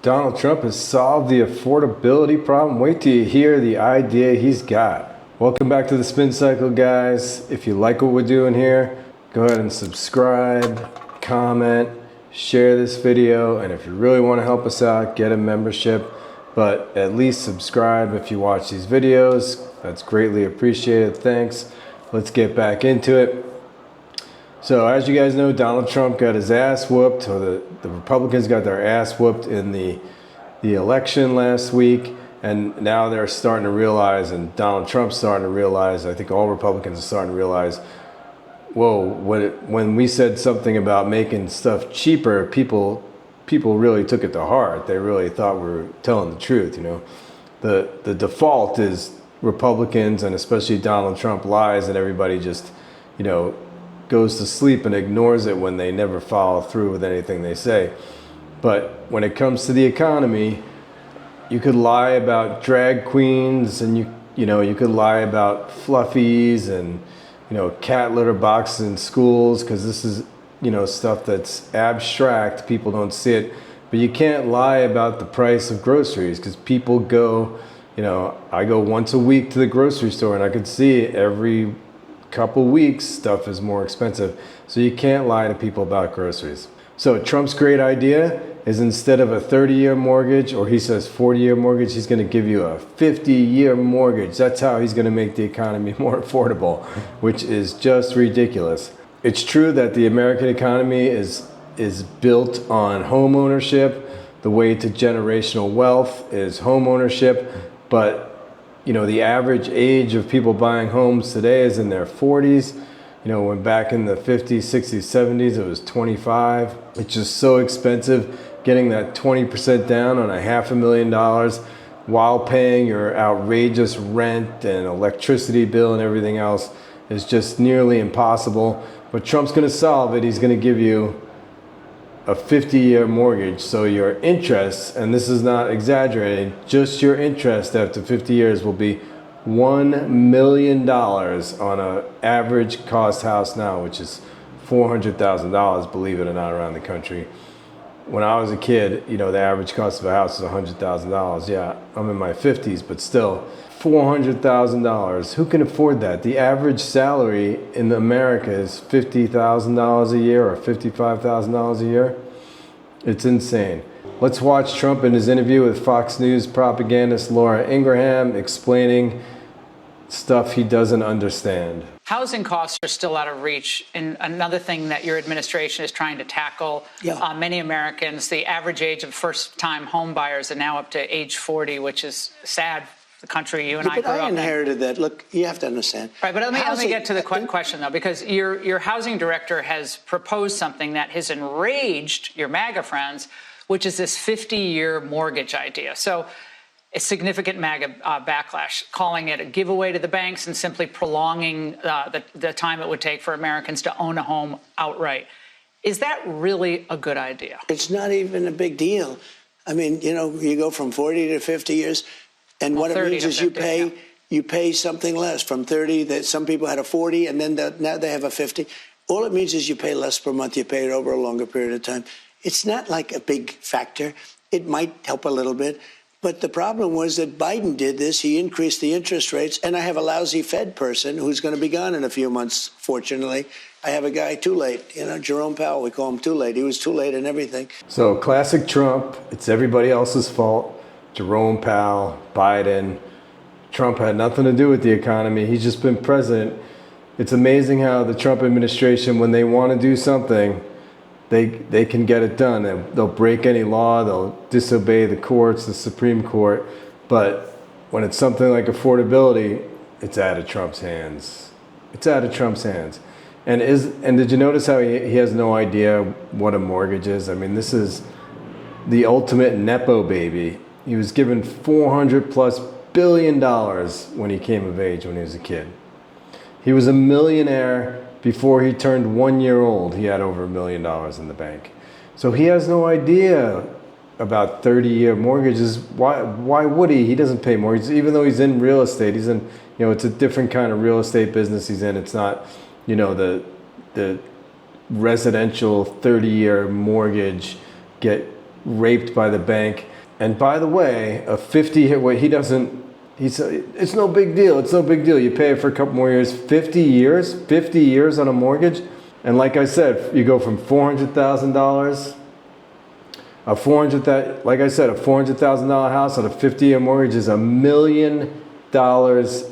Donald Trump has solved the affordability problem. Wait till you hear the idea he's got. Welcome back to the Spin Cycle, guys. If you like what we're doing here, go ahead and subscribe, comment, share this video, and if you really want to help us out, get a membership. But at least subscribe if you watch these videos. That's greatly appreciated. Thanks. Let's get back into it. So as you guys know, Donald Trump got his ass whooped, or the Republicans got their ass whooped in the election last week, and now they're starting to realize, and Donald Trump's starting to realize, I think all Republicans are starting to realize, whoa, when we said something about making stuff cheaper, people really took it to heart. They really thought we were telling the truth, you know. The default is Republicans, and especially Donald Trump, lies, and everybody just, you know, goes to sleep and ignores it when they never follow through with anything they say. But when it comes to the economy, you could lie about drag queens, and you could lie about fluffies and cat litter boxes in schools, because this is stuff that's abstract. People don't see it. But you can't lie about the price of groceries, because people go, I go once a week to the grocery store, and I could see every couple weeks stuff is more expensive. So you can't lie to people about groceries. So Trump's great idea is, instead of a 30-year mortgage, or he says 40-year mortgage, he's going to give you a 50-year mortgage. That's how he's going to make the economy more affordable, which is just ridiculous. It's true that the American economy is built on home ownership. The way to generational wealth is home ownership, but the average age of people buying homes today is in their 40s. When back in the 50s, 60s, 70s, it was 25. It's just so expensive. Getting that 20% down on $500,000 while paying your outrageous rent and electricity bill and everything else is just nearly impossible. But Trump's going to solve it. He's going to give you a 50-year mortgage, so your interest, and this is not exaggerating, just your interest after 50 years will be $1 million on an average cost house now, which is $400,000, believe it or not, around the country. When I was a kid, the average cost of a house was $100,000. Yeah, I'm in my 50s, but still, $400,000. Who can afford that? The average salary in America is $50,000 a year or $55,000 a year. It's insane. Let's watch Trump in his interview with Fox News propagandist Laura Ingraham explaining stuff he doesn't understand. Housing costs are still out of reach, and another thing that your administration is trying to tackle. Many Americans, the average age of first-time home buyers are now up to age 40, which is sad. The country you and I grew up in. I inherited that. Look, you have to understand. Right, but let me get to the question, though, because your housing director has proposed something that has enraged your MAGA friends, which is this 50-year mortgage idea. So a significant MAGA backlash, calling it a giveaway to the banks and simply prolonging the time it would take for Americans to own a home outright. Is that really a good idea? It's not even a big deal. I mean, you go from 40 to 50 years. And what it means is you pay something less from 30. That some people had a 40, and then now they have a 50. All it means is you pay less per month. You pay it over a longer period of time. It's not like a big factor. It might help a little bit. But the problem was that Biden did this. He increased the interest rates. And I have a lousy Fed person who's going to be gone in a few months, fortunately. I have a guy too late. Jerome Powell, we call him too late. He was too late in everything. So classic Trump. It's everybody else's fault. Jerome Powell, Biden. Trump had nothing to do with the economy. He's just been president. It's amazing how the Trump administration, when they want to do something, they can get it done. They'll break any law. They'll disobey the courts, the Supreme Court. But when it's something like affordability, it's out of Trump's hands. It's out of Trump's hands. And did you notice how he has no idea what a mortgage is? I mean, this is the ultimate Nepo baby. He was given $400+ billion when he came of age when he was a kid. He was a millionaire before he turned 1 year old. He had over $1 million in the bank. So he has no idea about 30-year mortgages. Why would he? He doesn't pay mortgages, even though he's in real estate. He's in, it's a different kind of real estate business he's in. It's not, the residential 30-year mortgage, get raped by the bank. And by the way, a 50 what he doesn't, he said, it's no big deal. It's no big deal. You pay it for a couple more years. 50 years on a mortgage. And like I said, you go from $400,000, like I said, a $400,000 house on a 50-year mortgage is $1 million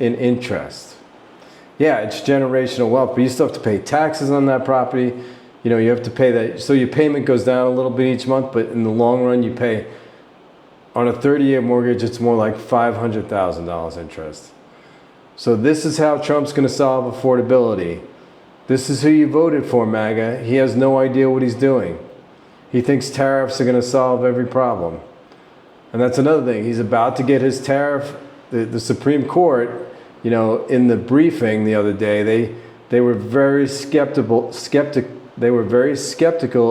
in interest. Yeah, it's generational wealth, but you still have to pay taxes on that property. You know, you have to pay that. So your payment goes down a little bit each month, but in the long run, you pay, on a 30-year mortgage, it's more like $500,000 interest. So this is how Trump's going to solve affordability. This is who you voted for, MAGA. He has no idea what he's doing. He thinks tariffs are going to solve every problem. And that's another thing. He's about to get his tariff. The Supreme Court, you know, in the briefing the other day, they were very skeptical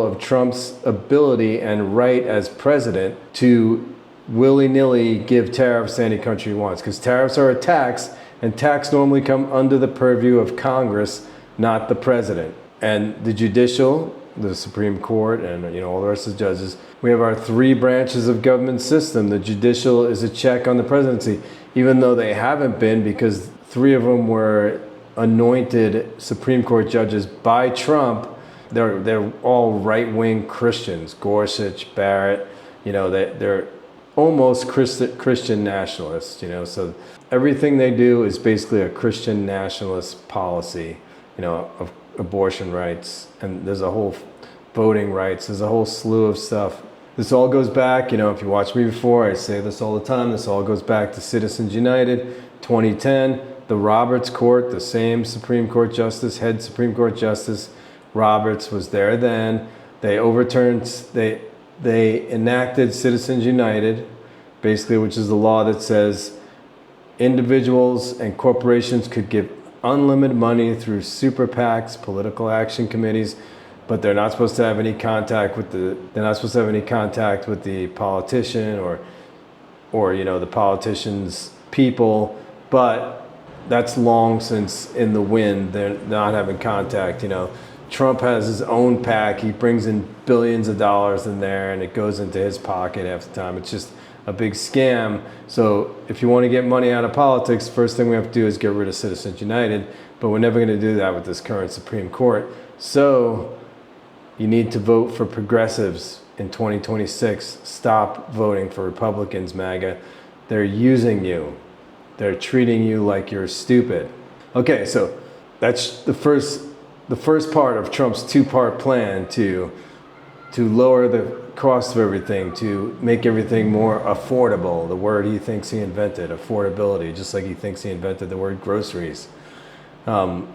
of Trump's ability and right as president to willy-nilly give tariffs to any country he wants, because tariffs are a tax, and tax normally come under the purview of Congress, not the president. And the judicial, the Supreme Court, and you know, all the rest of the judges, we have our 3 branches of government system. The judicial is a check on the presidency, even though they haven't been, because 3 of them were anointed Supreme Court judges by Trump. They're all right-wing Christians. Gorsuch, Barrett, you know, they're almost Christian nationalists, you know. So everything they do is basically a Christian nationalist policy, you know, of abortion rights, and there's a whole voting rights, there's a whole slew of stuff. This all goes back, you know, if you watch me before, I say this all the time, this all goes back to Citizens United, 2010, the Roberts Court, the same Supreme Court Justice, head Supreme Court Justice Roberts was there then. They overturned, they enacted Citizens United, basically, which is the law that says individuals and corporations could give unlimited money through super PACs, political action committees, but they're not supposed to have any contact with the politician or you know, the politician's people. But that's long since in the wind. They're not having contact, you know. Trump has his own PAC. He brings in billions of dollars in there, and it goes into his pocket half the time. It's just a big scam. So if you want to get money out of politics, first thing we have to do is get rid of Citizens United, but we're never going to do that with this current Supreme Court. So you need to vote for progressives in 2026. Stop voting for Republicans, MAGA. They're using you. They're treating you like you're stupid. Okay, so that's the first part of Trump's 2-part plan to lower the cost of everything, to make everything more affordable. The word he thinks he invented, affordability, just like he thinks he invented the word groceries. So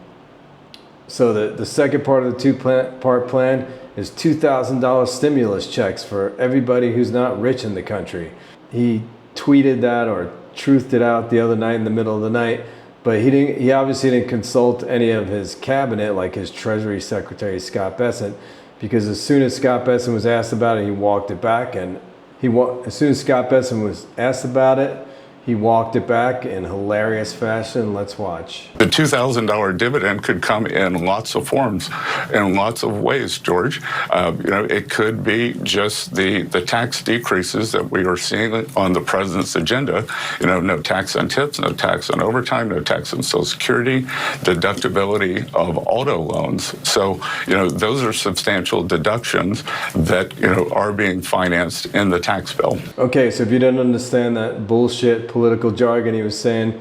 the second part of the 2-part plan is $2,000 stimulus checks for everybody who's not rich in the country. He tweeted that or truthed it out the other night in the middle of the night, but he obviously didn't consult any of his cabinet, like his Treasury Secretary Scott Bessent, because as soon as Scott Bessent was asked about it, he walked it back, and as soon as Scott Bessent was asked about it, he walked it back in hilarious fashion. Let's watch. The $2,000 dividend could come in lots of forms, in lots of ways, George. You know, it could be just the tax decreases that we are seeing on the president's agenda. You know, no tax on tips, no tax on overtime, no tax on Social Security, deductibility of auto loans. So, you know, those are substantial deductions that, you know, are being financed in the tax bill. Okay, so if you didn't understand that bullshit political jargon, he was saying,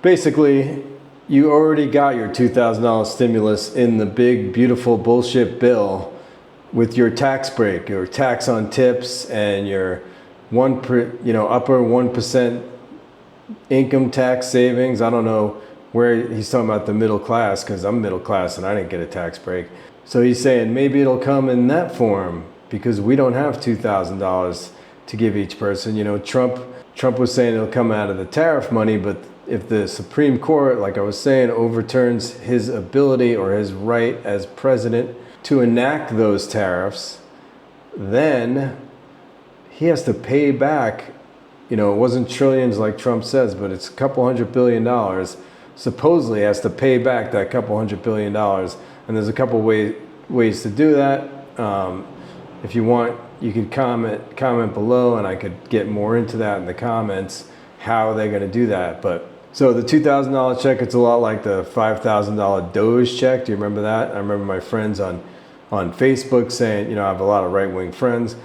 basically, you already got your $2,000 stimulus in the big, beautiful bullshit bill with your tax break, your tax on tips, and your upper 1% income tax savings. I don't know where he's talking about the middle class, because I'm middle class and I didn't get a tax break. So he's saying maybe it'll come in that form, because we don't have $2,000 to give each person. You know, Trump was saying it'll come out of the tariff money, but if the Supreme Court, like I was saying, overturns his ability or his right as president to enact those tariffs, then he has to pay back, you know, it wasn't trillions like Trump says, but it's a couple $100 billion. Supposedly has to pay back that couple $100 billion. And there's a couple ways to do that. if you want, you could comment below, and I could get more into that in the comments, how they're going to do that. But so the $2,000 check, it's a lot like the $5,000 Doge check. Do you remember that? I remember my friends on Facebook saying, you know, I have a lot of right-wing friends,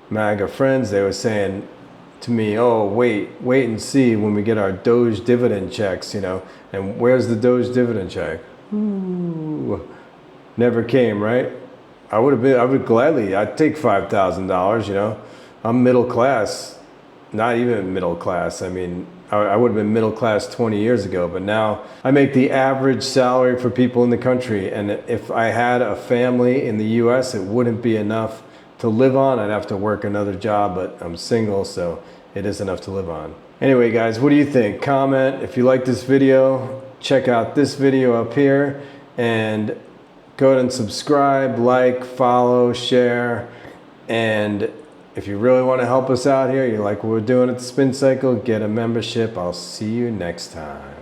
MAGA friends. They were saying to me, oh, wait and see when we get our Doge dividend checks, you know. And where's the Doge dividend check? Ooh, never came, right? I would gladly, I'd take $5,000, you know. I'm middle class, not even middle class. I mean, I would have been middle class 20 years ago, but now I make the average salary for people in the country. And if I had a family in the US, it wouldn't be enough to live on. I'd have to work another job, but I'm single, so it is enough to live on. Anyway, guys, what do you think? Comment. If you like this video, check out this video up here, and go ahead and subscribe, like, follow, share. And if you really want to help us out here, you like what we're doing at the Spin Cycle, get a membership. I'll see you next time.